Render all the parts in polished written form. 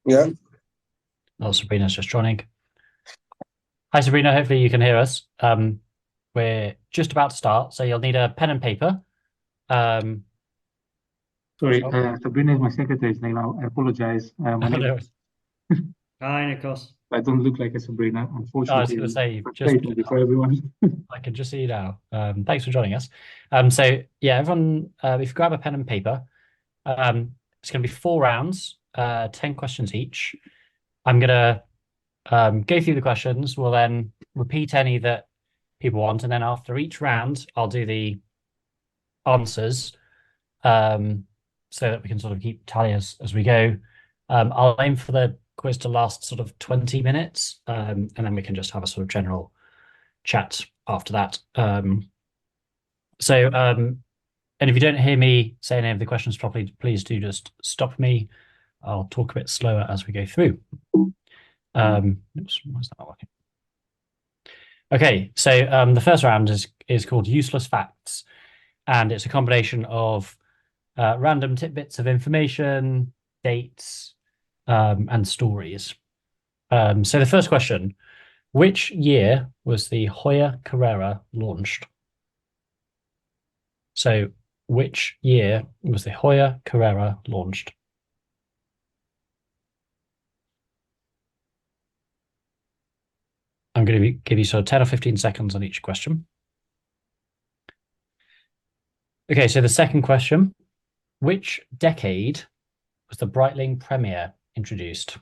Yeah. Oh, Sabrina's just joining. Hi, Sabrina. Hopefully you can hear us. We're just about to start, so you'll need a pen and paper. Um, Sorry, oh, Sabrina is my secretary's name. I apologize. My name, no. Hi, Nikos. I don't look like a Sabrina, I was going to unfortunately. say, Frustrating for everyone. I can just see you now. Thanks for joining us. So yeah, everyone, if you grab a pen and paper, it's going to be 4 rounds, 10 questions each. I'm going to go through the questions. We'll then repeat any that people want, and then after each round, I'll do the answers, so that we can sort of keep tally as we go. I'll aim for the quiz to last sort of 20 minutes, and then we can just have a sort of general chat after that. And if you don't hear me say any of the questions properly, please do just stop me. I'll talk a bit slower as we go through. Oops, why is that not working? Okay, so the first round is called Useless Facts, and it's a combination of random tidbits of information, dates, and stories. So the first question, which year was the Hoya Carrera launched? So which year was the Hoya Carrera launched? I'm going to give you sort of 10 or 15 seconds on each question. Okay, so the second question, which decade was the Breitling Premier introduced?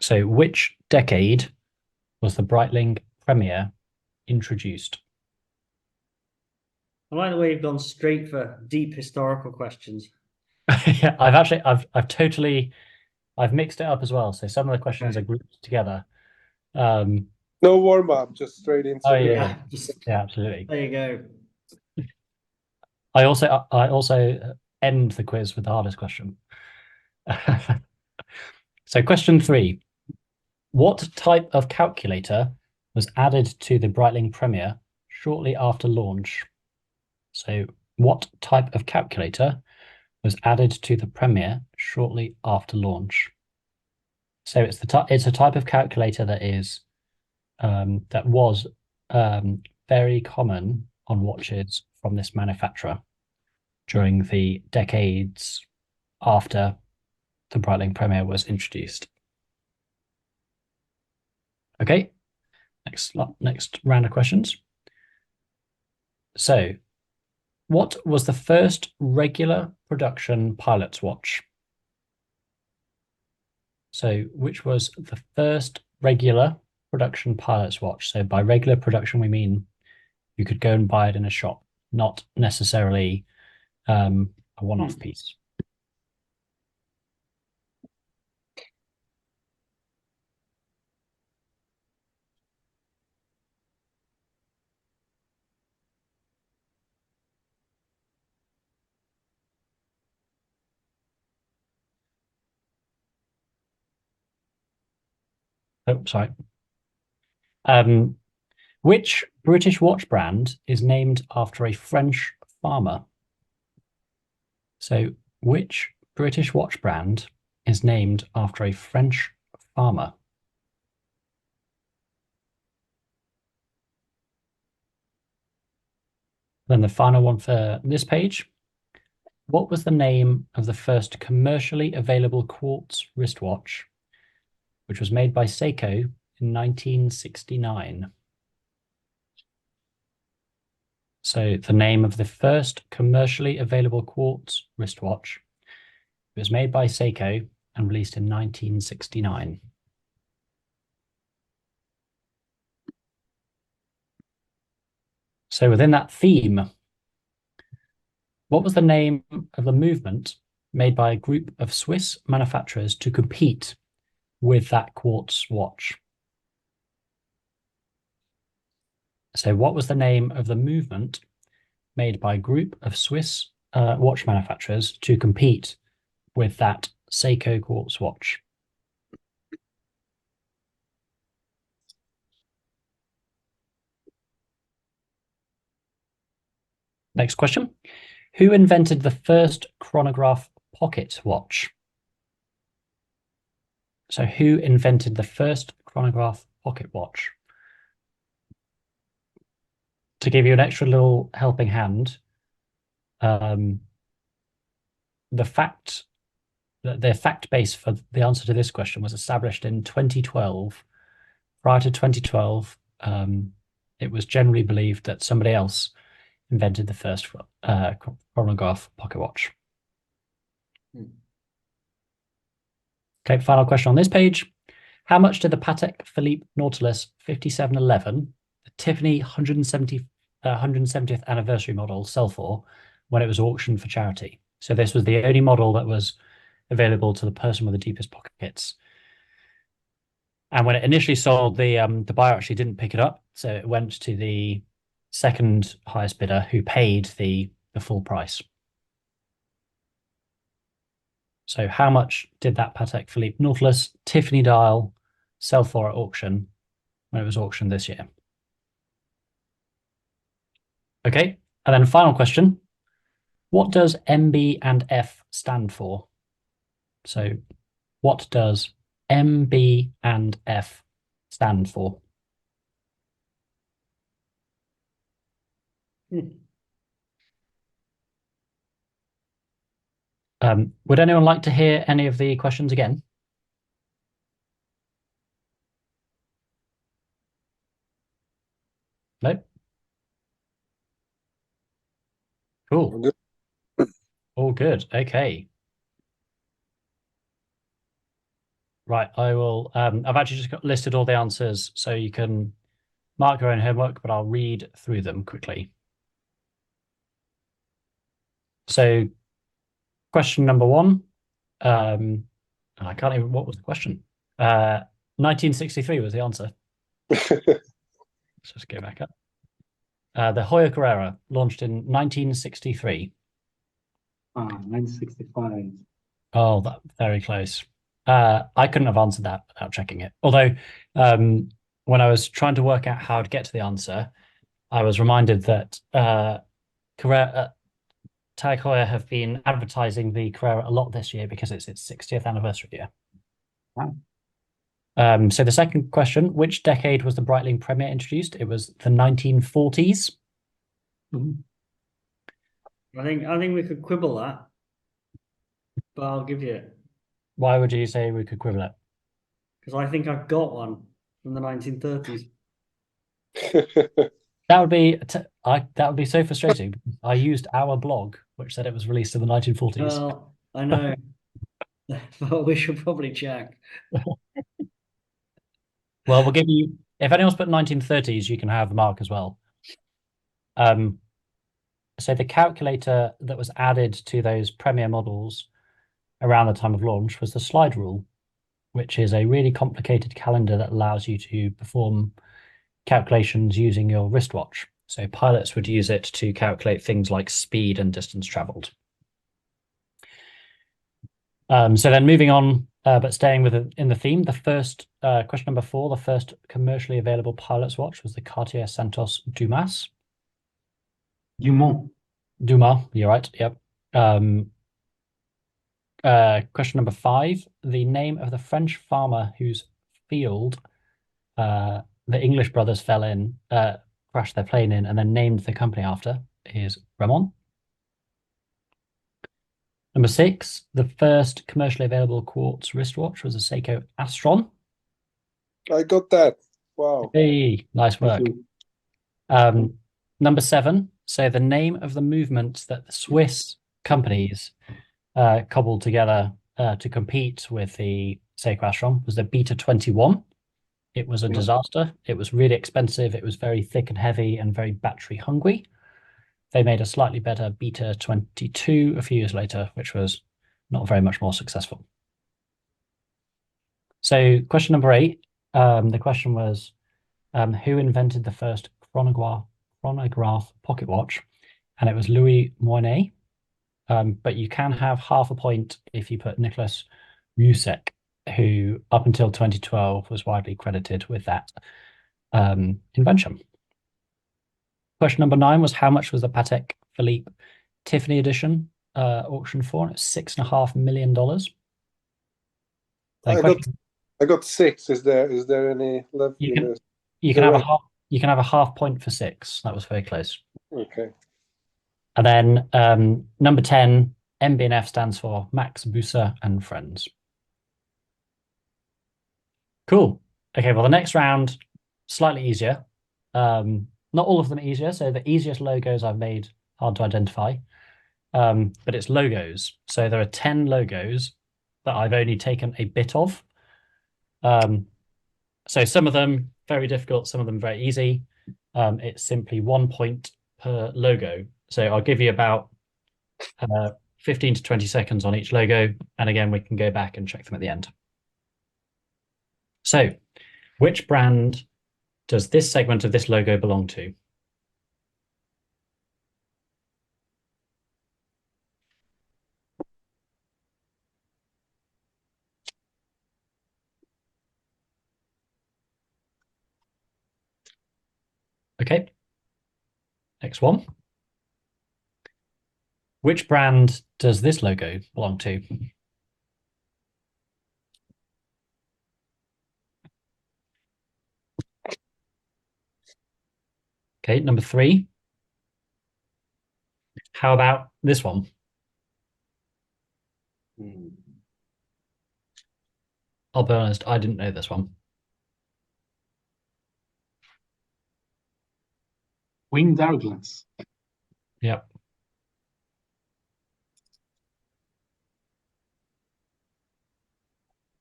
So which decade was the Breitling Premier introduced? I like the way you've gone straight for deep historical questions. Yeah, I've mixed it up as well. So some of the questions are grouped together. No warm up, just straight into Oh it. yeah, Just yeah, absolutely. there you go. I also end the quiz with the hardest question. So question 3. What type of calculator was added to the Breitling Premier shortly after launch? So what type of calculator was added to the Premier shortly after launch? So it's a type of calculator that was very common on watches from this manufacturer during the decades after the Breitling Premier was introduced. Okay, next round of questions. So, what was the first regular production pilot's watch? So, which was the first regular production pilot's watch? So, by regular production, we mean you could go and buy it in a shop, not necessarily a one-off piece. Oh, sorry. Which British watch brand is named after a French farmer? So, which British watch brand is named after a French farmer? Then the final one for this page. What was the name of the first commercially available quartz wristwatch, which was made by Seiko in 1969? So the name of the first commercially available quartz wristwatch. It was made by Seiko and released in 1969. So within that theme, what was the name of the movement made by a group of Swiss manufacturers to compete with that quartz watch? So what was the name of the movement made by a group of Swiss watch manufacturers to compete with that Seiko quartz watch? Next question. Who invented the first chronograph pocket watch? So who invented the first chronograph pocket watch? To give you an extra little helping hand, the fact base for the answer to this question was established in 2012. Prior to 2012, it was generally believed that somebody else invented the first chronograph pocket watch. Okay, final question on this page. How much did the Patek Philippe Nautilus 5711, the Tiffany 170th anniversary model, sell for when it was auctioned for charity? So this was the only model that was available to the person with the deepest pockets. And when it initially sold, the buyer actually didn't pick it up, so it went to the second highest bidder, who paid the full price. So how much did that Patek Philippe Nautilus Tiffany dial sell for at auction when it was auctioned this year? Okay, and then final question. What does MB and F stand for? So what does MB and F stand for? Would anyone like to hear any of the questions again? No? Cool. Good. All good. Okay. Right, I will. I've actually just listed all the answers, so you can mark your own homework, but I'll read through them quickly. So, question number one. I can't even. What was the question? 1963 was the answer. Let's just go back up. The Hoya Carrera launched in 1963. 1965. Oh, that very close. I couldn't have answered that without checking it. Although, when I was trying to work out how to get to the answer, I was reminded that Tag Heuer have been advertising the Carrera a lot this year because it's its 60th anniversary year. Wow. So the second question: which decade was the Breitling Premier introduced? It was the 1940s. Mhm. I think we could quibble that, but I'll give you it Why would you say we could quibble it? because I think I've got one from the 1930s. That would be that would be so frustrating. I used our blog, which said it was released in the 1940s. Well, I know, but we should probably check. Well, we'll give you, if anyone's put 1930s, you can have the mark as well. So the calculator that was added to those Premier models around the time of launch was the slide rule, which is a really complicated calendar that allows you to perform calculations using your wristwatch. So pilots would use it to calculate things like speed and distance traveled. So then moving on, but staying in the theme, the first question number 4, the first commercially available pilot's watch was the Cartier Santos Dumas. Dumont. Dumas, you're right. Yep. Question number 5, the name of the French farmer whose field the English brothers fell in, crashed their plane in, and then named the company after is Ramon. Number 6, the first commercially available quartz wristwatch was a Seiko Astron. I got that. Wow. Hey, nice work. Thank you. Number 7, so the name of the movement that the Swiss companies cobbled together to compete with the Seiko Astron was the Beta 21. It was a disaster. It was really expensive. It was very thick and heavy and very battery hungry. They made a slightly better Beta 22 a few years later, which was not very much more successful. So question number 8, the question was, who invented the first chronograph pocket watch? And it was Louis Moinet. But you can have half a point if you put Nicholas Musek, who up until 2012 was widely credited with that invention. Question number 9 was, how much was the Patek Philippe Tiffany edition auctioned for? And it's $6.5 million. I got I got 6. Is there any left You in can this? you can have a Right. half point for 6. That was very close. Okay. And then number 10, MBNF stands for Max Buser and Friends. Cool. Okay, well, the next round, slightly easier. Not all of them easier. So the easiest logos I've made hard to identify. But it's logos. So there are 10 logos that I've only taken a bit of. So some of them very difficult, some of them very easy. It's simply 1 point per logo. So I'll give you about 15 to 20 seconds on each logo. And again, we can go back and check them at the end. So which brand does this segment of this logo belong to? Okay. Next one. Which brand does this logo belong to? Okay, number 3. How about this one? I'll be honest, I didn't know this one. Winged Hourglass. Yeah.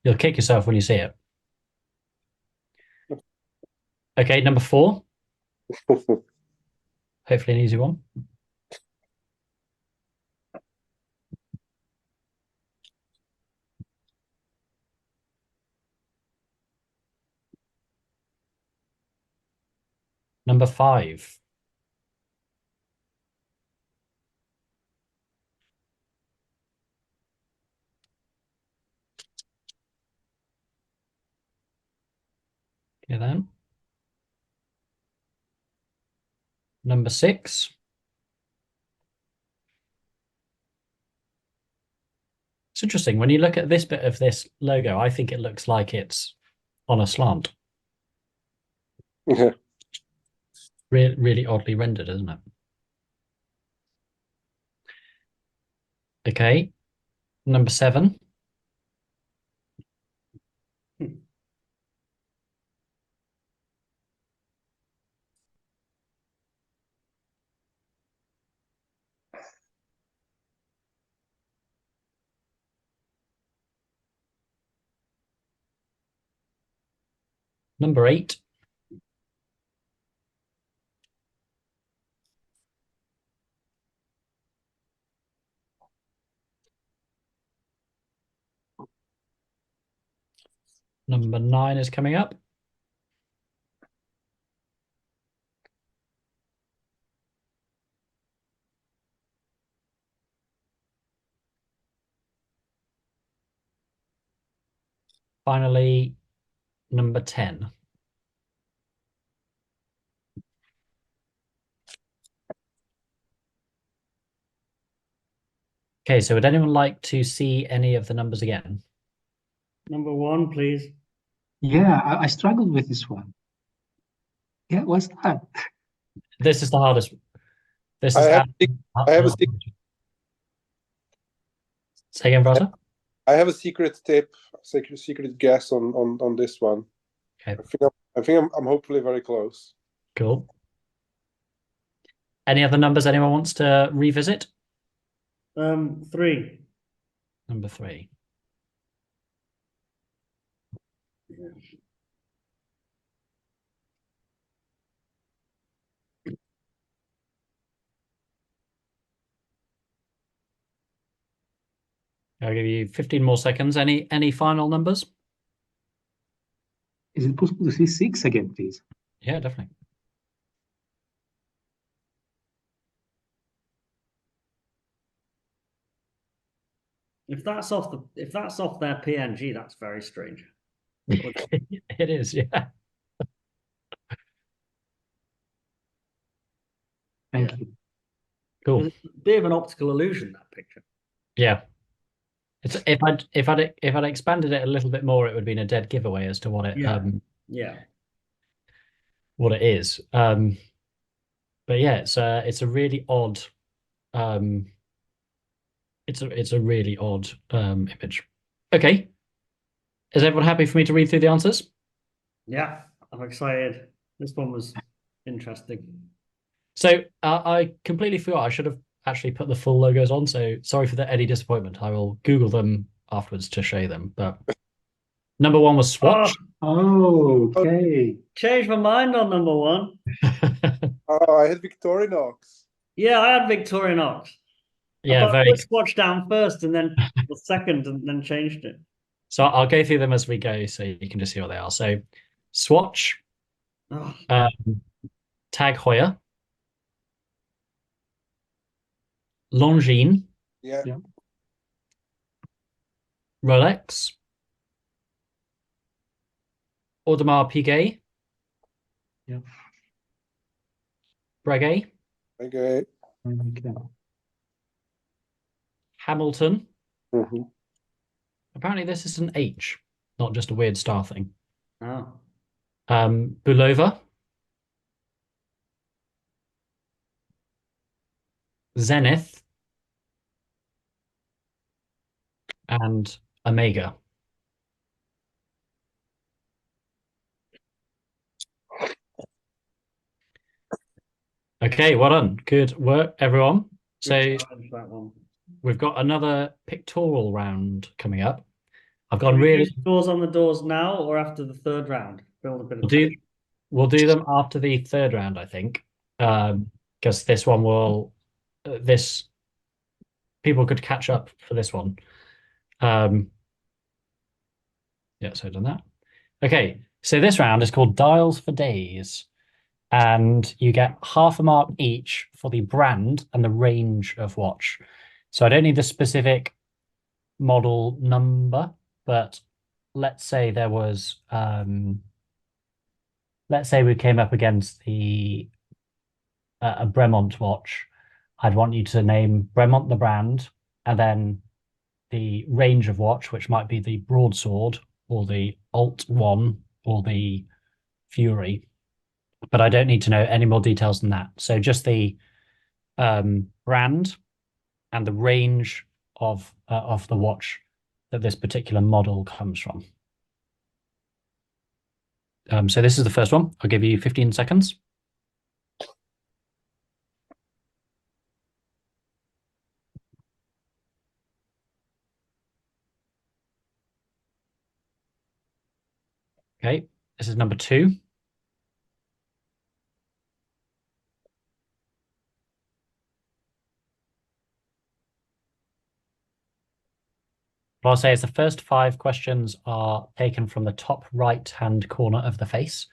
You'll kick yourself when you see it. Okay, number 4. Hopefully an easy one. Number 5. Okay then. Number 6. It's interesting. When you look at this bit of this logo, I think it looks like it's on a slant. Yeah. Really oddly rendered, isn't it? Okay. Number 7. Number 8. Number 9 is coming up. Finally, number 10. Okay, so would anyone like to see any of the numbers again? Number 1, please. Yeah, I struggled with this one. Yeah, what's that? This is the hardest. This I is have I have a Say again, Brata? I have a secret tip, secret guess on this one. Okay, I think I'm hopefully very close. cool. Any other numbers anyone wants to revisit? 3. Number 3. I'll give you 15 more seconds. Any final numbers? Is it possible to see 6 again, please? Yeah, definitely. If that's off their PNG, that's very strange. It is, yeah. Thank Yeah. you. Cool. It's a bit of an optical illusion, that picture. Yeah. It's if I'd expanded it a little bit more, it would have been a dead giveaway as to what it Yeah. what it is. But yeah, it's a really odd it's a really odd image. Okay. Is everyone happy for me to read through the answers? Yeah. I'm excited. This one was interesting. So I completely forgot. I should have actually put the full logos on. So sorry for any disappointment. I will Google them afterwards to show them. But number one was Swatch. Oh, okay. Changed my mind on number one. Oh, I had Victorinox. Yeah, I had Victorinox. Yeah, I very. put Swatch down first and then the second and then changed it. So I'll go through them as we go, so you can just see what they are. So Swatch, Oh, Tag Heuer, Longines, Yeah. Yeah. Rolex, Audemars Piguet, Yeah. Breguet, Okay. Okay. Hamilton. hmm Apparently, this is an H, not just a weird star thing. oh. Bulova, Zenith, and Omega. Okay, well done. Good work, everyone. So Good challenge, that one. we've got another pictorial round coming up. I've Should gone we do really. scores on the doors now or after the third round? Build a bit We'll of do tension. we'll do them after the third round, I think, because this one will this people could catch up for this one. Yeah, so I've done that. Okay, so this round is called Dials for Days, and you get half a mark each for the brand and the range of watch. So I don't need the specific model number, but let's say there was let's say we came up against the a Bremont watch. I'd want you to name Bremont the brand and then the range of watch, which might be the broadsword or the Alt One or the Fury. But I don't need to know any more details than that. So just the brand and the range of the watch that this particular model comes from. So this is the first one. I'll give you 15 seconds. Okay, this is number two. What I'll say is the first five questions are taken from the top right-hand corner of the face,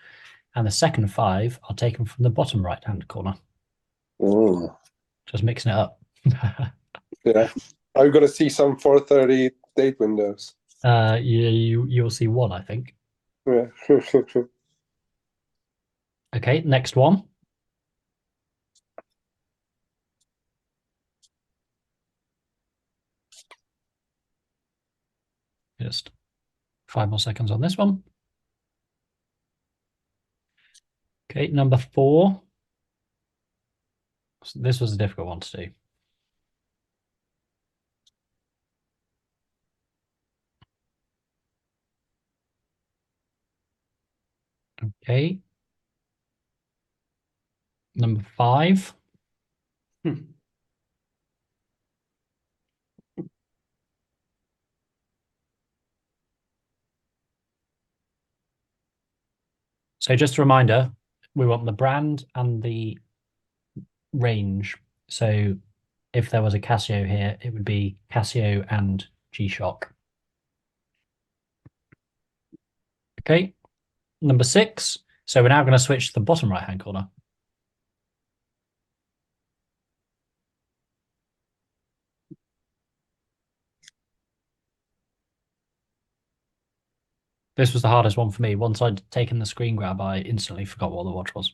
and the second five are taken from the bottom right-hand corner. Just mixing it up. Yeah. I'm gonna see some 4:30 date windows. You'll see one, I think. Yeah. Okay, next one. Just 5 more seconds on this one. Okay, number four. So this was a difficult one to do. Okay. Number five. So just a reminder, we want the brand and the range. So if there was a Casio here, it would be Casio and G-Shock. Okay, number six. So we're now going to switch to the bottom right-hand corner. This was the hardest one for me. Once I'd taken the screen grab, I instantly forgot what the watch was.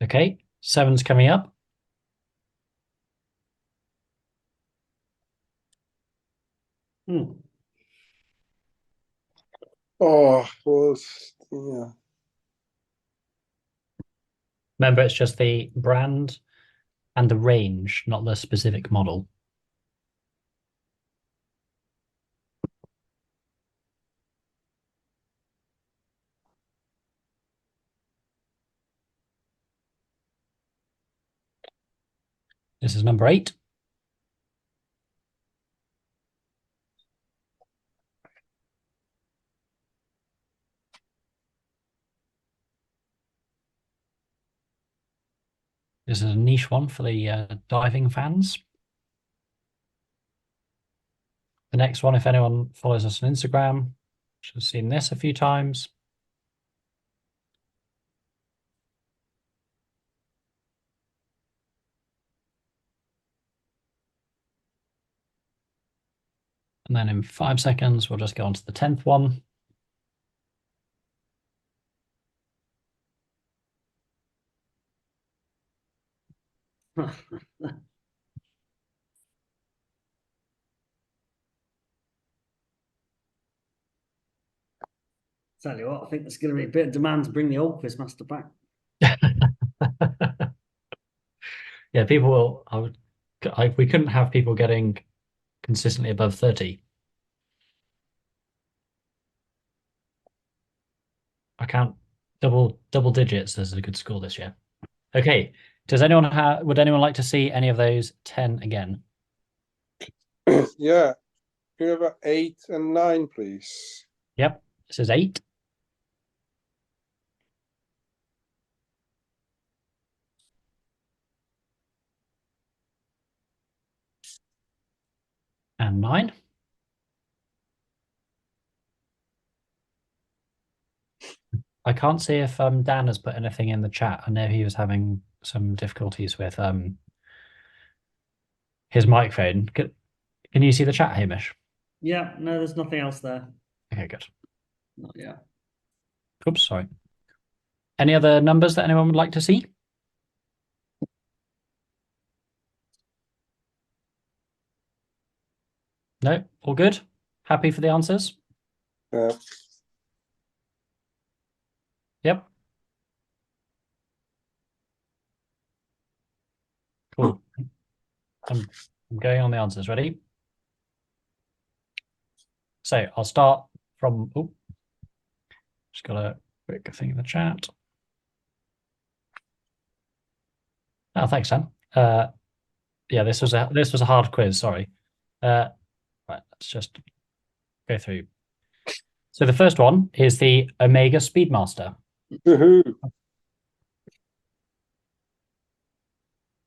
Okay, 7's coming up. Oh, well, yeah. Remember, it's just the brand and the range, not the specific model. This is number 8. This is a niche one for the diving fans. The next one, if anyone follows us on Instagram, should have seen this a few times. And then in 5 seconds, we'll just go on to the 10th one. Tell you what, I think there's going to be a bit of demand to bring the old Quizmaster back. Yeah, people will. We couldn't have people getting consistently above 30. I count double digits as a good score this year. Okay. Would anyone like to see any of those 10 again? Yeah. Can you have 8 and 9, please? Yep. This is 8. And 9. I can't see if Dan has put anything in the chat. I know he was having some difficulties with his microphone. Can you see the chat, Hamish? Yeah, no, there's nothing else there. Okay, good. Not yet. Oops, sorry. Any other numbers that anyone would like to see? No, all good. Happy for the answers? Yeah. Yep. Cool. I'm going on the answers. Ready? So I'll start from. Oh, just got a quick thing in the chat. Oh, thanks, Dan. Yeah, this was a hard quiz. Sorry. Right, let's just go through. So the first one is the Omega Speedmaster. Woohoo.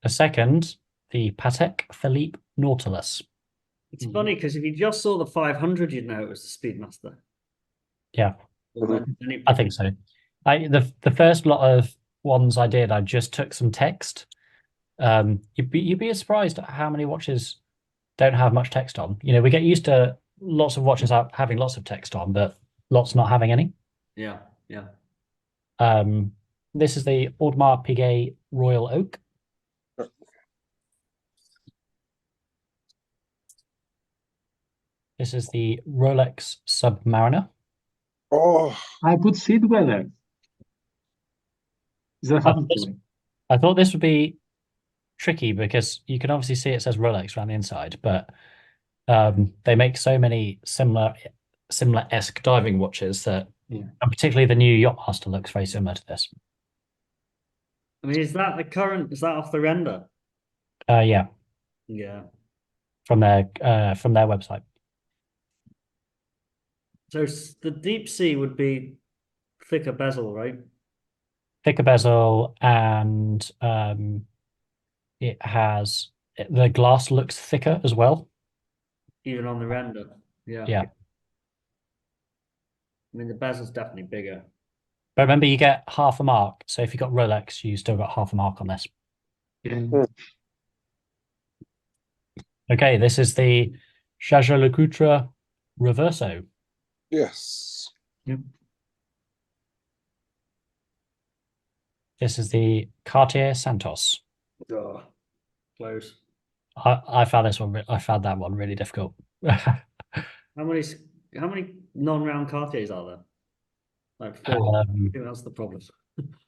The second, the Patek Philippe Nautilus. It's funny because if you just saw the 500, you'd know it was the Speedmaster. Yeah, Then I think so. The first lot of ones I did, I just took some text. You'd be surprised at how many watches don't have much text on. You know, we get used to lots of watches having lots of text on, but lots not having any. Yeah, yeah. This is the Audemars Piguet Royal Oak. This is the Rolex Submariner. Oh, I put seed weather. Is that happened to me? I thought this would be tricky because you can obviously see it says Rolex around the inside, but they make so many similar-esque diving watches that, and particularly the new Yachtmaster looks very similar to this. I mean, is that off the render? Yeah, Yeah. from their website. So the deep sea would be thicker bezel, right? Thicker bezel, and the glass looks thicker as well. Even on the render. Yeah. Yeah. I mean, the bezel's definitely bigger. But remember, you get half a mark. So if you got Rolex, you still got half a mark on this. Yeah. Okay, this is the Jaeger-LeCoultre Reverso. yes. Yep. This is the Cartier Santos. Oh, close. I found this one. I found that one really difficult. How many non-round Cartiers are there? Like 4. I think that's the problem.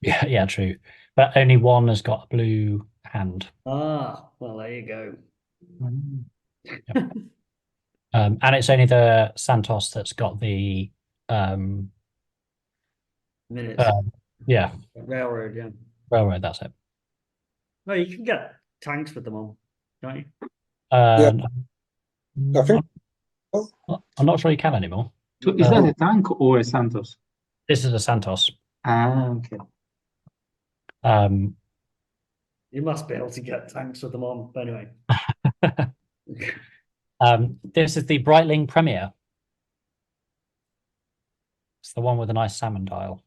Yeah, true. But only one has got a blue hand. Ah, well, there you go. Yep. And it's only the Santos that's got the Minutes. yeah, Railroad, yeah. railroad. That's it. No, you can get tanks with them on, can't you? Yeah. I think I'm not sure you can anymore. So is that a tank or a Santos? This is a Santos. Ah, okay. You must be able to get tanks with them on. But anyway. This is the Breitling Premier. It's the one with a nice salmon dial.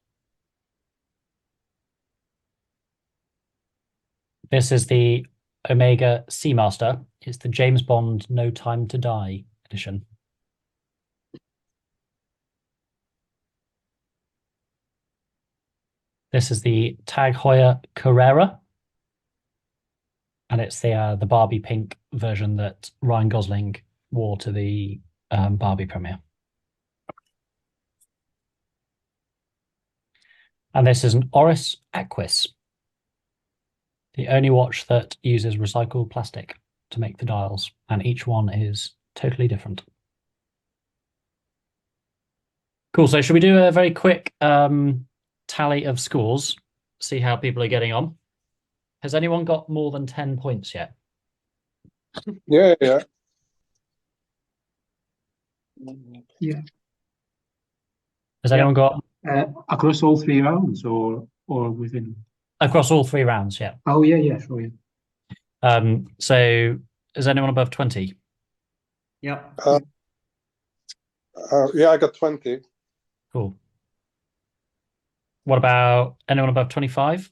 This is the Omega Seamaster. It's the James Bond No Time to Die edition. This is the Tag Heuer Carrera. And it's the Barbie pink version that Ryan Gosling wore to the Barbie premiere. And this is an Oris Aquis, the only watch that uses recycled plastic to make the dials, and each one is totally different. Cool. So should we do a very quick tally of scores, see how people are getting on? Has anyone got more than 10 points yet? Yeah. Yeah. Has anyone got Across all 3 rounds or within? across all 3 rounds? Yeah. Oh, yeah, sure, yeah. So is anyone above 20? Yeah. Yeah, I got 20. Cool. What about anyone above 25?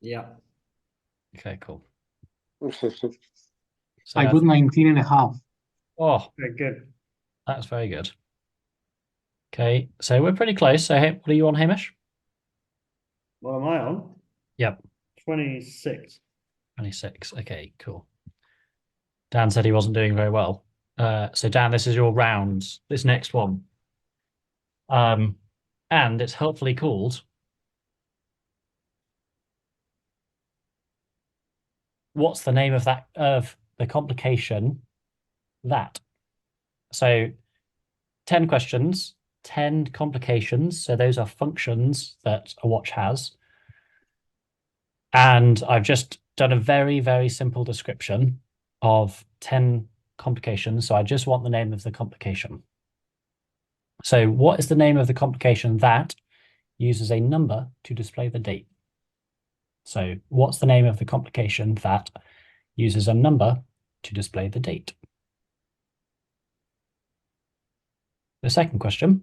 Yeah. Okay, cool. Yeah, So I got 19 and a half. oh, Very good. that's very good. Okay, so we're pretty close. So what are you on, Hamish? What am I on? Yep. 26. 26. Okay, cool. Dan said he wasn't doing very well. So Dan, this is your round, this next one. And it's helpfully called what's the name of the complication that? So 10 questions, 10 complications. So those are functions that a watch has. And I've just done a very, very simple description of 10 complications. So I just want the name of the complication. So what is the name of the complication that uses a number to display the date? So what's the name of the complication that uses a number to display the date? The second question,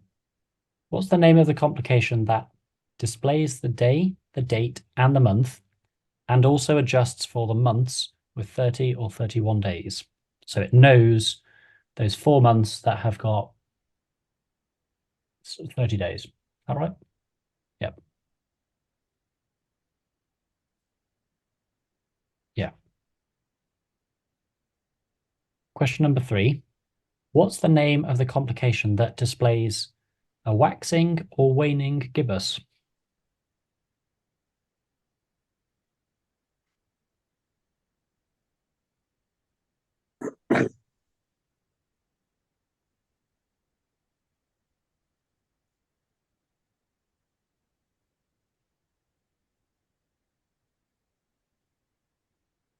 what's the name of the complication that displays the day, the date, and the month, and also adjusts for the months with 30 or 31 days? So it knows those 4 months that have got 30 days. All right? Yep. Yeah. Question number 3. What's the name of the complication that displays a waxing or waning gibbous?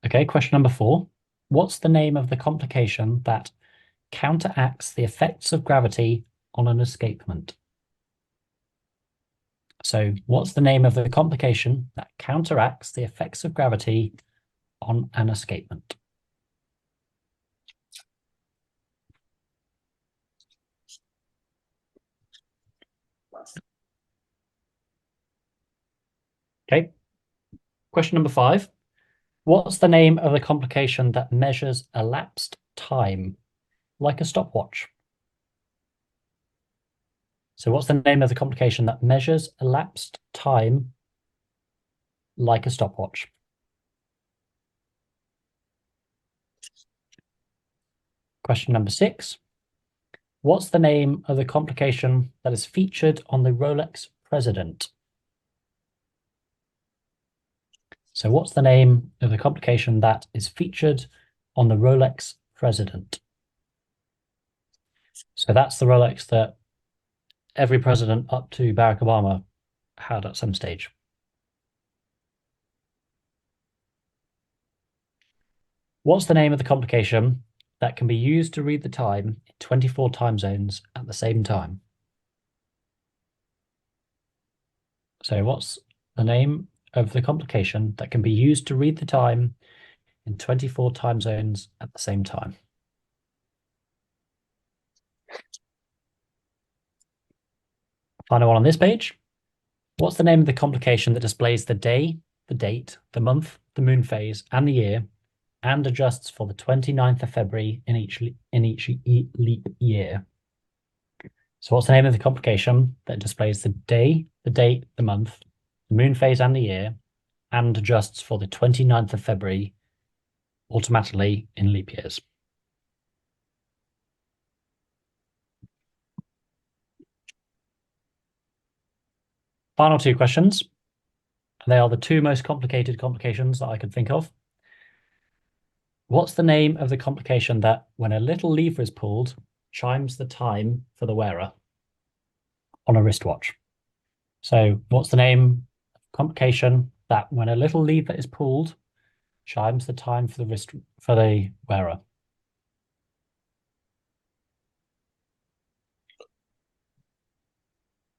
Okay, question number 4. What's the name of the complication that counteracts the effects of gravity on an escapement? So what's the name of the complication that counteracts the effects of gravity on an escapement? Okay. Question number 5. What's the name of the complication that measures elapsed time, like a stopwatch? So what's the name of the complication that measures elapsed time like a stopwatch? Question number 6. What's the name of the complication that is featured on the Rolex President? So what's the name of the complication that is featured on the Rolex President? So that's the Rolex that every president up to Barack Obama had at some stage. What's the name of the complication that can be used to read the time in 24 time zones at the same time? So what's the name of the complication that can be used to read the time in 24 time zones at the same time? Final one on this page. What's the name of the complication that displays the day, the date, the month, the moon phase, and the year, and adjusts for the 29th of February in each leap year? So what's the name of the complication that displays the day, the date, the month, the moon phase, and the year, and adjusts for the 29th of February automatically in leap years? Final 2 questions. They are the 2 most complicated complications that I could think of. What's the name of the complication that, when a little lever is pulled, chimes the time for the wearer on a wristwatch? So what's the name of the complication that, when a little lever is pulled, chimes the time for the wearer?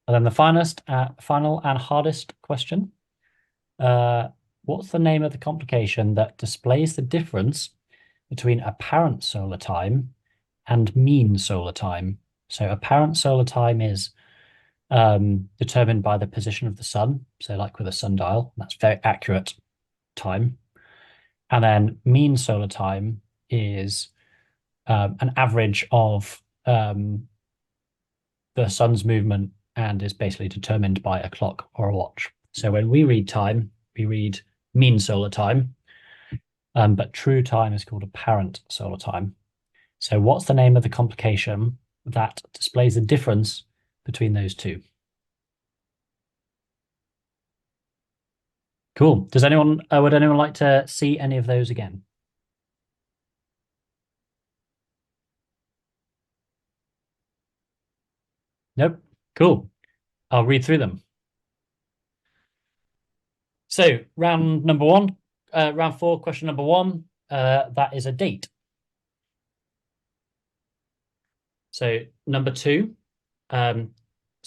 And then the final and hardest question. What's the name of the complication that displays the difference between apparent solar time and mean solar time? So apparent solar time is determined by the position of the sun. So like with a sundial, that's very accurate time. And then mean solar time is an average of the sun's movement and is basically determined by a clock or a watch. So when we read time, we read mean solar time, but true time is called apparent solar time. So what's the name of the complication that displays the difference between those two? Cool. Does anyone, would anyone like to see any of those again? Nope. Cool. I'll read through them. So round 4, question number 1, that is a date. So number 2, so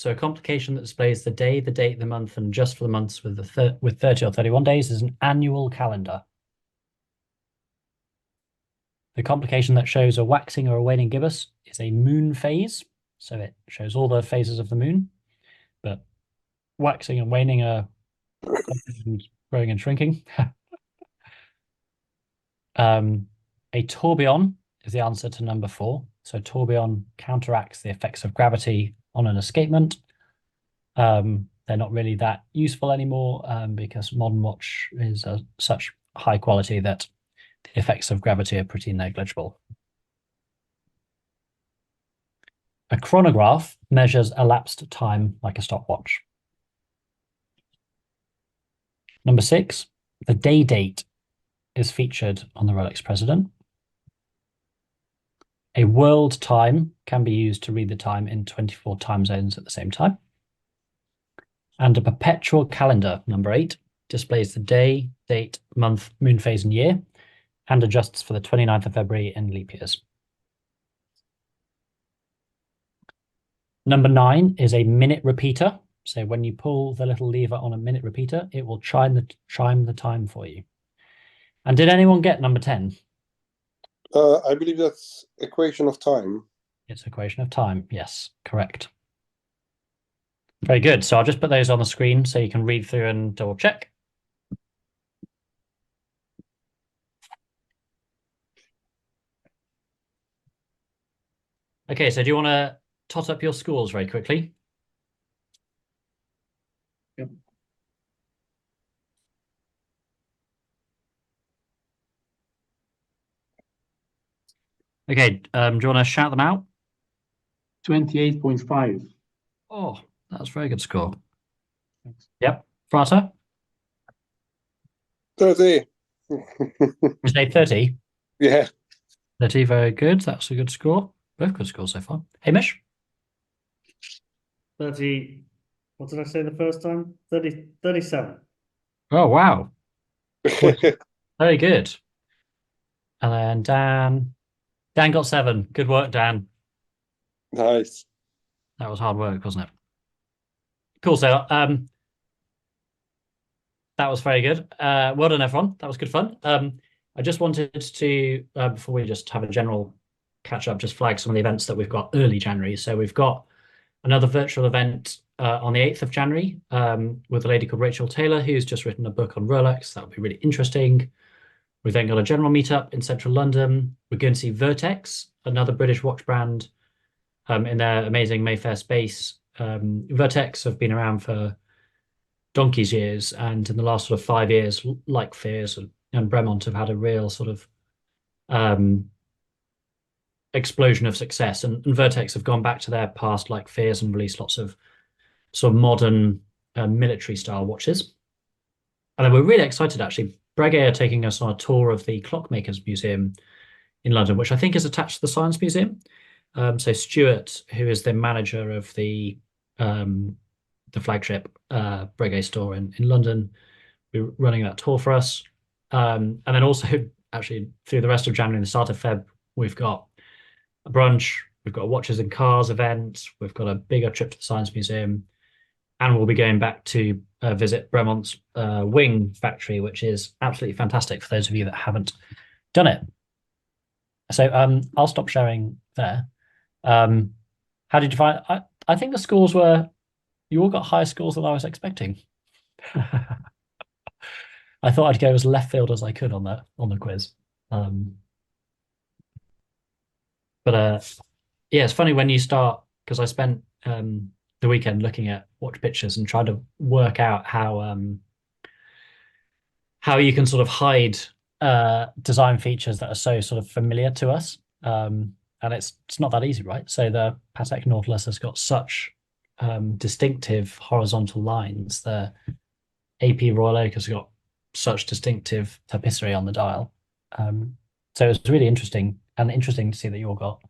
a complication that displays the day, the date, the month, and just for the months with 30 or 31 days is an annual calendar. The complication that shows a waxing or a waning gibbous is a moon phase. So it shows all the phases of the moon, but waxing and waning are growing and shrinking. A tourbillon is the answer to number 4. So tourbillon counteracts the effects of gravity on an escapement. They're not really that useful anymore because modern watch is such high quality that the effects of gravity are pretty negligible. A chronograph measures elapsed time like a stopwatch. Number 6, the day date is featured on the Rolex President. A world time can be used to read the time in 24 time zones at the same time. And a perpetual calendar, number 8, displays the day, date, month, moon phase, and year, and adjusts for the 29th of February in leap years. Number 9 is a minute repeater. So when you pull the little lever on a minute repeater, it will chime the time for you. And did anyone get number 10? I believe that's equation of time. It's equation of time. Yes, correct. Very good. So I'll just put those on the screen so you can read through and double check. Okay, so do you want to tot up your scores very quickly? Okay, do you want to shout them out? 28.5. Oh, that's a very good score. Thanks. Yep. Frata, 30. you say 30? Yeah. 30, very good. That's a good score. Both good scores so far. Hamish? 30. What did I say the first time? 37. Oh, wow. Very good. And then Dan. Dan got 7. Good work, Dan. Nice. That was hard work, wasn't it? Cool. So that was very good. Well done, everyone. That was good fun. I just wanted to, before we just have a general catch up, just flag some of the events that we've got early January. So we've got another virtual event on the 8th of January with a lady called Rachel Taylor, who's just written a book on Rolex. That'll be really interesting. We've then got a general meetup in central London. We're going to see Vertex, another British watch brand, in their amazing Mayfair space. Vertex have been around for donkey's years, and in the last sort of 5 years, like Fears and Bremont, have had a real sort of explosion of success. And Vertex have gone back to their past like Fears and released lots of sort of modern military style watches. And then we're really excited actually. Breguet are taking us on a tour of the Clockmakers Museum in London, which I think is attached to the Science Museum. So Stuart, who is the manager of the flagship Breguet store in London, will be running that tour for us. And then also actually through the rest of January and the start of Feb, we've got a brunch, we've got a watches and cars event, we've got a bigger trip to the Science Museum, and we'll be going back to visit Bremont's wing factory, which is absolutely fantastic for those of you that haven't done it. So I'll stop sharing there. How did you find? I think the scores were, you all got higher scores than I was expecting. I thought I'd go as left field as I could on the quiz. But yeah, it's funny when you start, because I spent the weekend looking at watch pictures and trying to work out how you can sort of hide design features that are so sort of familiar to us. And it's not that easy, right? So the Patek Nautilus has got such distinctive horizontal lines. The AP Royal Oak has got such distinctive tapisserie on the dial. So it's really interesting to see that you all got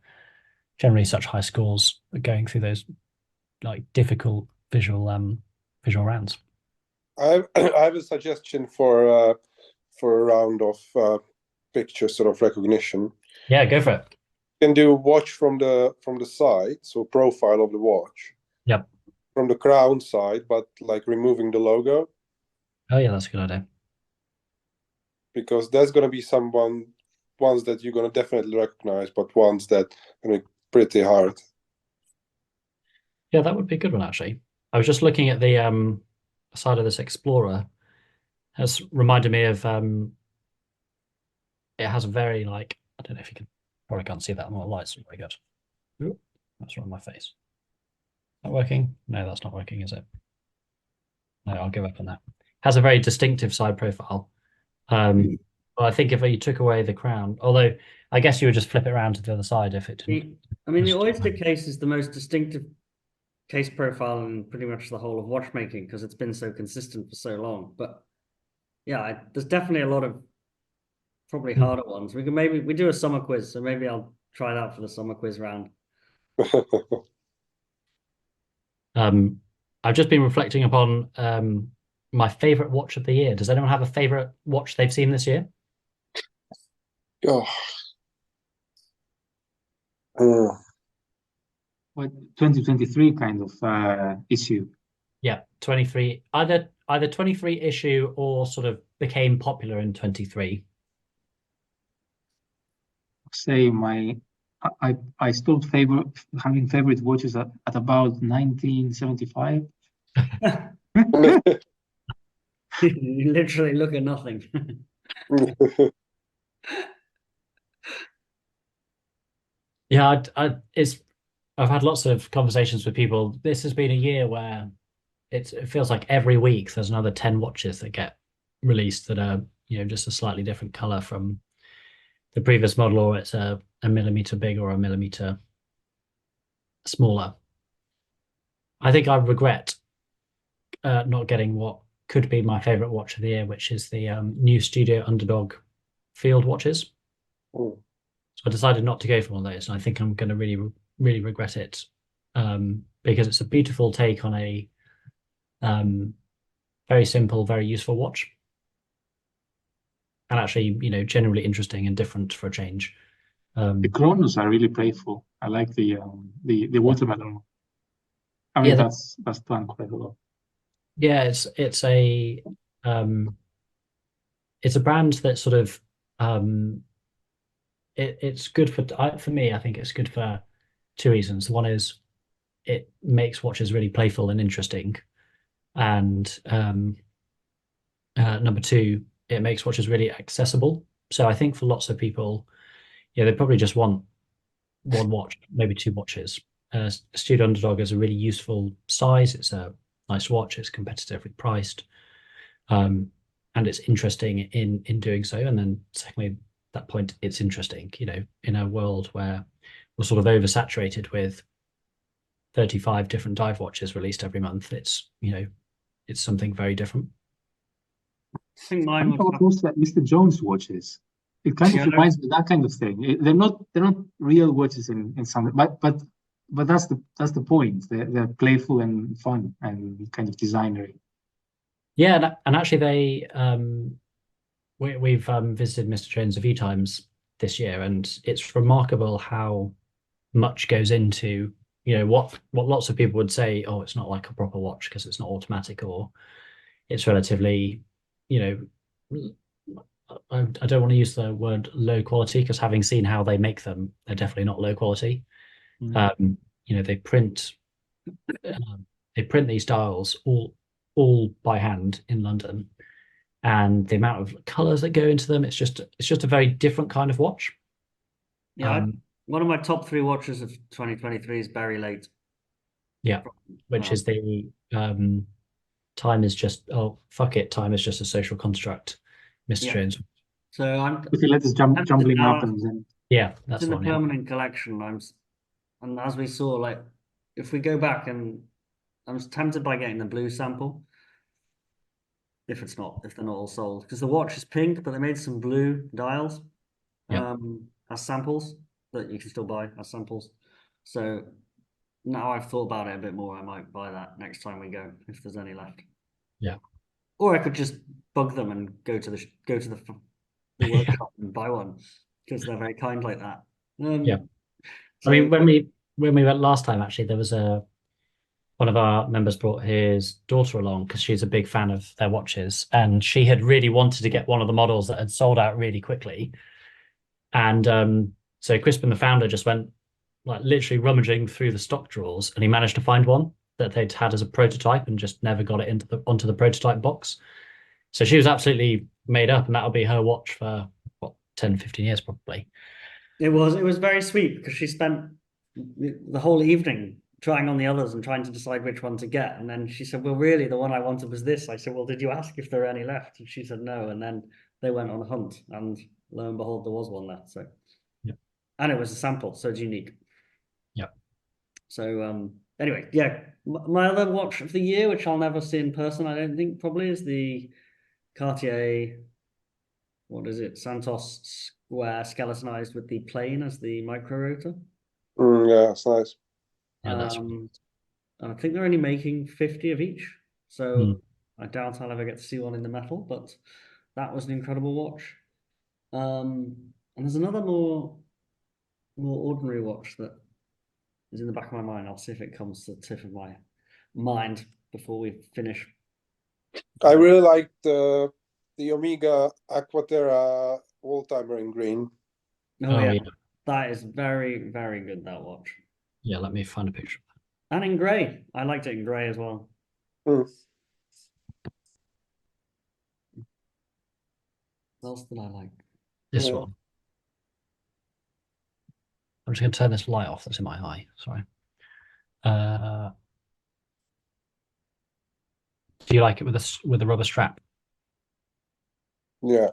generally such high scores going through those like difficult visual rounds. I have a suggestion for a round of picture sort of recognition. Yeah, go for it. You can do watch from the side, so profile of the watch. Yep. From the crown side, but like removing the logo. Oh yeah, that's a good idea. Because there's gonna be ones that you're gonna definitely recognize, but ones that are gonna be pretty hard. Yeah, that would be a good one actually. I was just looking at the side of this Explorer. Has reminded me of it has a very like, I don't know if you can, probably can't see that on the lights very good. Ooh, that's right on my face. Is that working? No, that's not working, is it? No, I'll give up on that. Has a very distinctive side profile. But I think if you took away the crown, although I guess you would just flip it around to the other side if it didn't. I mean, the Oyster case is the most distinctive case profile in pretty much the whole of watchmaking because it's been so consistent for so long. But yeah, there's definitely a lot of probably harder ones. We do a summer quiz, so maybe I'll try that for the summer quiz round. I've just been reflecting upon my favorite watch of the year. Does anyone have a favorite watch they've seen this year? Oh. What 2023 kind of issue? Yeah, 23. Either 23 issue or sort of became popular in 23. Say I stopped having favorite watches at about 1975. You literally look at nothing. Yeah, I've had lots of conversations with people. This has been a year where it feels like every week there's another 10 watches that get released that are, just a slightly different color from the previous model, or it's a a millimeter bigger or a millimeter smaller. I think I regret not getting what could be my favorite watch of the year, which is the new Studio Underdog field watches. Mm. So I decided not to go for one of those, and I think I'm going to really, really regret it because it's a beautiful take on a very simple, very useful watch, and actually, generally interesting and different for a change. The chronos are really playful. I like the watermelon. I mean, Yeah, that's done quite a lot. Yeah, it's a brand that sort of it's good for me. I think it's good for two reasons. One is it makes watches really playful and interesting, and number two, it makes watches really accessible. So I think for lots of people, they probably just want one watch, maybe two watches. Studio Underdog is a really useful size. It's a nice watch. It's competitively priced, and it's interesting in doing so. And then secondly, that point, it's interesting. In a world where we're sort of oversaturated with 35 different dive watches released every month, it's something very different. I think I mine don't know would what most like Mr. Jones watches. It kind of Yeah. reminds me of that kind of thing. They're not real watches in some, but that's the point. They're playful and fun and kind of designery. Yeah, and actually we've visited Mr. Jones a few times this year, and it's remarkable how much goes into what lots of people would say, oh, it's not like a proper watch because it's not automatic, or it's relatively, I don't want to use the word low quality, because having seen how they make them, they're definitely not low quality. They print these dials all by hand in London, and the amount of colors that go into them, it's just a very different kind of watch. Yeah, one of my top 3 watches of 2023 is Berry Late. Yeah, which is the time is just, oh fuck it, time is just a social construct, Mr. Yeah. Jones. So I'm With the letters jumbling now, up and Yeah, it's that's in the the one. Yeah. permanent collection. And as we saw, like if we go back, and I'm tempted by getting the blue sample if they're not all sold, because the watch is pink, but they made some blue dials Yeah. as samples that you can still buy as samples. So now I've thought about it a bit more, I might buy that next time we go if there's any left. Yeah. Or I could just bug them and go to the workshop and buy one, because they're very kind like that. Yeah. So, I mean, when we went last time, actually, there was one of our members brought his daughter along because she's a big fan of their watches, and she had really wanted to get one of the models that had sold out really quickly. And so Crispin, the founder, just went like literally rummaging through the stock drawers, and he managed to find one that they'd had as a prototype and just never got it onto the prototype box. So she was absolutely made up, and that'll be her watch for what, 10, 15 years probably. it was very sweet because she spent the whole evening trying on the others and trying to decide which one to get. And then she said, well, really, the one I wanted was this. I said, well, did you ask if there are any left? And she said no. And then they went on a hunt, and lo and behold, there was one left. So, Yeah. And it was a sample, so it's unique. Yeah. So anyway, yeah, my other watch of the year, which I'll never see in person, I don't think, probably is the Cartier, what is it, Santos Square, skeletonized with the plane as the micro rotor. Yeah, it's nice. Yeah, that's I think they're only making 50 of each, so Hmm. I doubt I'll ever get to see one in the metal, but that was an incredible watch. And there's another more ordinary watch that is in the back of my mind. I'll see if it comes to the tip of my mind before we finish. I really like the Omega Aquaterra old-timer in green. Oh, Oh, yeah. yeah. That is very, very good, that watch. Yeah, let me find a picture. And in grey. I liked it in grey as well. Mm. What else did I like? This Yeah. one. I'm just going to turn this light off that's in my eye. Sorry. Do you like it with a rubber strap? Yeah.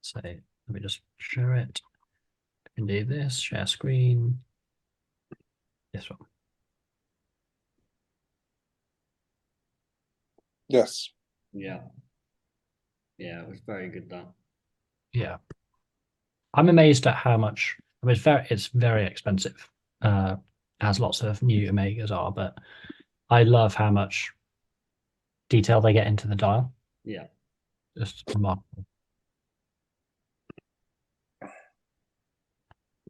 So let me just share it. can do this, share screen. This one. Yes. Yeah. Yeah, it was very good that. Yeah. I'm amazed at how much. I mean, it's very expensive, as lots of new Omegas are, but I love how much detail they get into the dial. Yeah. Just remarkable.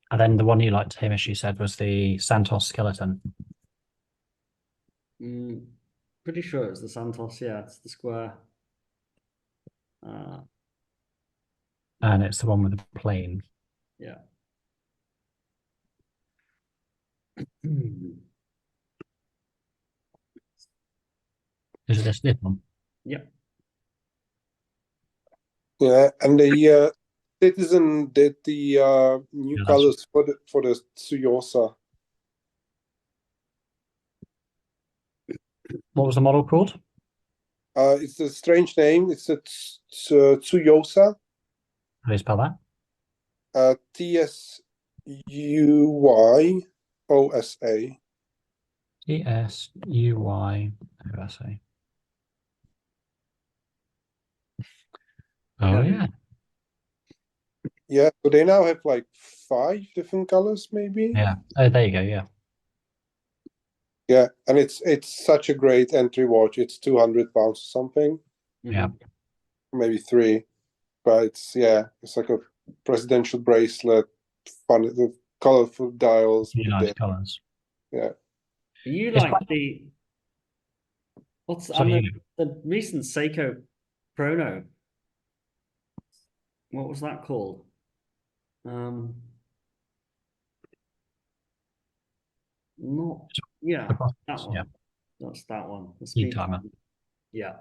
And then the one you liked, Hamish, you said was the Santos skeleton. Pretty sure it's the Santos. Yeah, it's the square. And it's the one with the plane. Yeah. Is it this one? Yep. Yeah, and the Citizen did the new Yeah, that's- colors for the Tsuyosa. What was the model called? It's a strange name. It's a Tsuyosa. How do you spell that? TSUYOSA. TSUYOSA. Oh yeah. Yeah, so they now have like 5 different colors, maybe. Yeah. Oh, there you go. Yeah. Yeah, and it's such a great entry watch. It's 200 pounds or something, Yeah. maybe 3, but it's like a presidential bracelet, fun, the colorful dials with Really the nice colors. yeah. You It's like quite- the recent Seiko Chrono? What was that called? Not yeah, that one. Yeah. That's that one. The Speed timer. Yeah,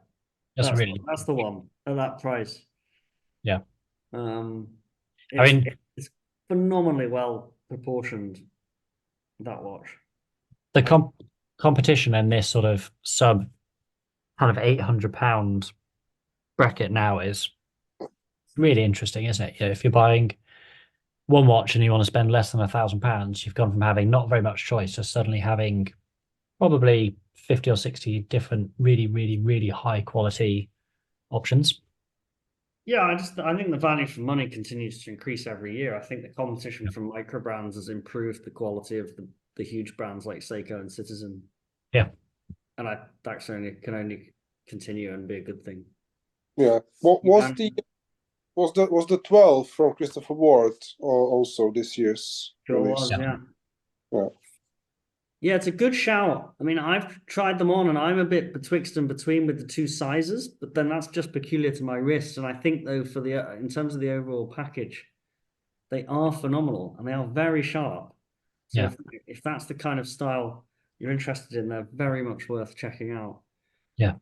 That's really. that's the one at that price. Yeah. It's phenomenally well proportioned, that watch. The competition in this sort of sub kind of £800 bracket now is really interesting, isn't it? You know, if you're buying one watch and you want to spend less than £1,000, you've gone from having not very much choice to suddenly having probably 50 or 60 different really, really, really high quality options. Yeah, I think the value for money continues to increase every year. I think the competition from micro brands has improved the quality of the huge brands like Seiko and Citizen. Yeah. And that can only continue and be a good thing. Yeah. What was the 12 from Christopher Ward or also this year's release? Yeah. Yeah. Yeah, it's a good shout. I mean, I've tried them on and I'm a bit betwixt and between with the 2 sizes, but then that's just peculiar to my wrist. And I think though, in terms of the overall package, they are phenomenal and they are very sharp. So Yeah. if that's the kind of style you're interested in, they're very much worth checking out. Yeah.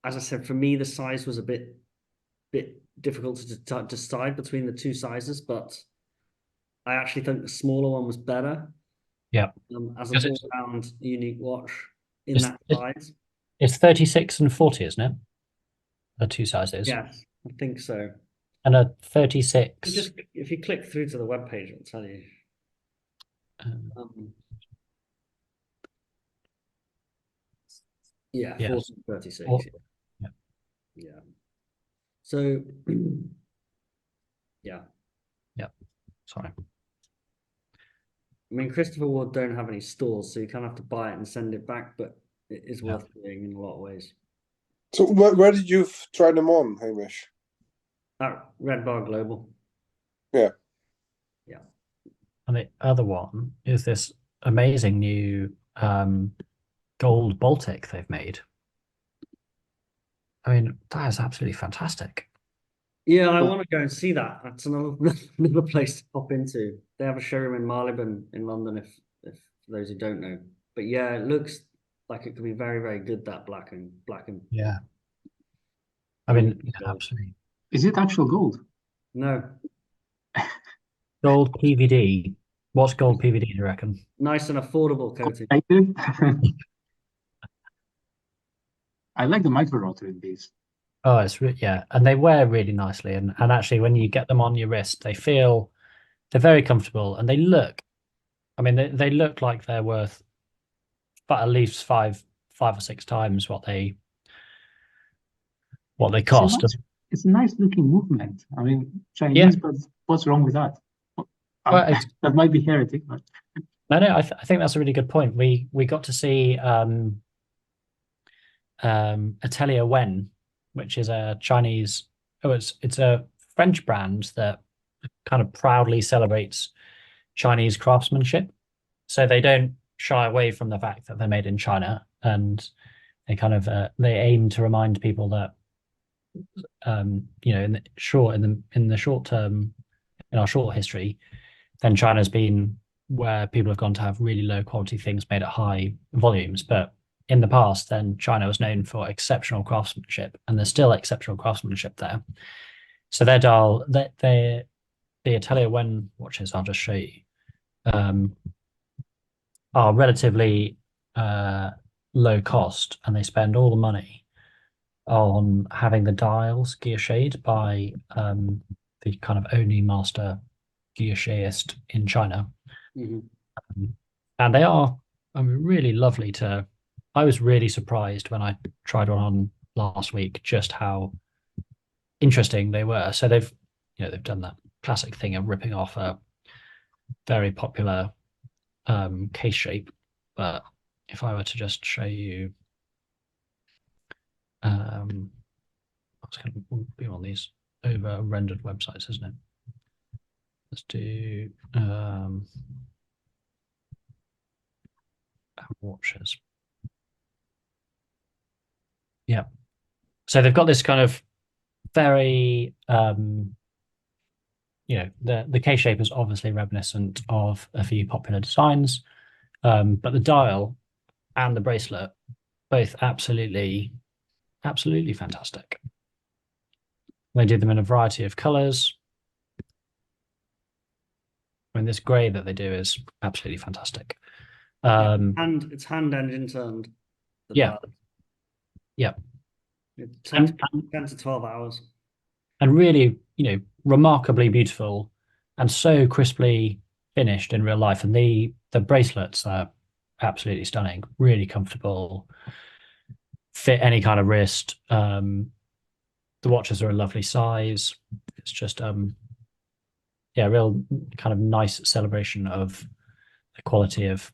As I said, for me, the size was a bit difficult to decide between the 2 sizes, but I actually think the smaller one was better. Yeah. As an all-round unique watch in that size. It's 36 and 40, isn't it? The 2 sizes. Yes, I think so. And a 36. If you click through to the webpage, it'll tell you. Yeah, Yes. 40 and 36. Yeah. Yeah. So, yeah. Yeah. Sorry. I mean, Christopher Ward don't have any stores, so you kind of have to buy it and send it back, but it is worth doing in a lot of ways. So where did you try them on, Hamish? At Red Bar Global. Yeah. Yeah. And the other one is this amazing new gold Baltic they've made. I mean, that is absolutely fantastic. Yeah, I want to go and see that. That's another place to pop into. They have a showroom in Marylebone in London, if for those who don't know. But yeah, it looks like it could be very, very good, that black and Yeah. I mean, yeah, absolutely. Is it actual gold? No. Gold PVD. What's gold PVD, do you reckon? Nice and affordable coating. I like the micro rotor in these. Oh, yeah, and they wear really nicely, and actually, when you get them on your wrist, they feel they're very comfortable, and they look. I mean, they look like they're worth, but at least five or six times what they cost. It's a nice looking movement. I mean, Chinese, Yeah. but what's wrong with that? Well, That might be heretic, but no, I think that's a really good point. We got to see Atelier Wen, which is a Chinese. Oh, it's a French brand that kind of proudly celebrates Chinese craftsmanship. So they don't shy away from the fact that they're made in China, and they kind of they aim to remind people that you know, in the short term, in our short history, then China's been where people have gone to have really low quality things made at high volumes. But in the past, then China was known for exceptional craftsmanship, and there's still exceptional craftsmanship there. So their dial, the Atelier Wen watches, I'll just show you, are relatively low cost, and they spend all the money on having the dials guillocheted by the kind of only master guillocheist in China. And they are, I mean, really lovely to. I was really surprised when I tried one on last week just how interesting they were. So they've done that classic thing of ripping off a very popular case shape. But if I were to just show you, it's going to be on these over rendered websites, isn't it? Let's do watches. Yeah. So they've got this kind of very the case shape is obviously reminiscent of a few popular designs, but the dial and the bracelet both absolutely fantastic. They do them in a variety of colors. I mean, this grey that they do is absolutely fantastic. And it's hand engine turned. Yeah. Yeah. 10 to 12 hours. And really, remarkably beautiful and so crisply finished in real life. And the bracelets are absolutely stunning, really comfortable, fit any kind of wrist. The watches are a lovely size. It's just real kind of nice celebration of the quality of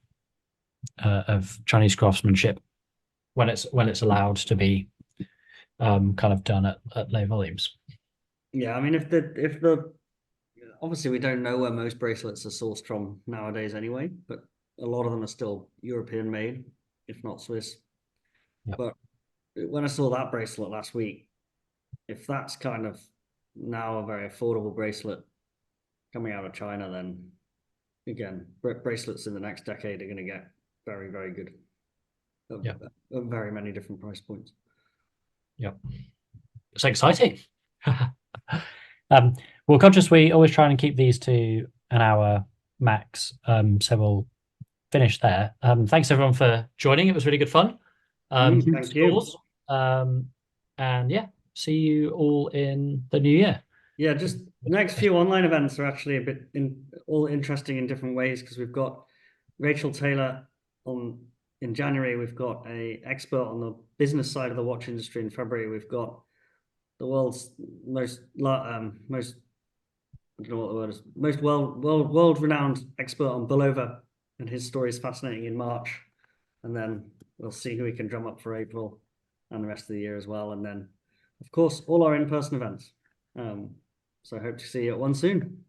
Chinese craftsmanship when it's allowed to be kind of done at low volumes. Yeah, I mean, if the obviously we don't know where most bracelets are sourced from nowadays anyway, but a lot of them are still European made, if not Swiss. Yep. But when I saw that bracelet last week, if that's kind of now a very affordable bracelet coming out of China, then again, bracelets in the next decade are going to get very, very good. Yeah. At very many different price points. Yep. It's exciting. Well, conscious we always try and keep these to an hour max. So we'll finish there. Thanks everyone for joining. It was really good fun. Thank you. And yeah, see you all in the new year. Yeah, just next few online events are actually a bit all interesting in different ways, because we've got Rachel Taylor in January. We've got a expert on the business side of the watch industry in February. We've got the world's most I don't know what the word is, most world renowned expert on Bulova, and his story is fascinating in March. And then we'll see who we can drum up for April and the rest of the year as well. And then, of course, all our in-person events. So I hope to see you at one soon.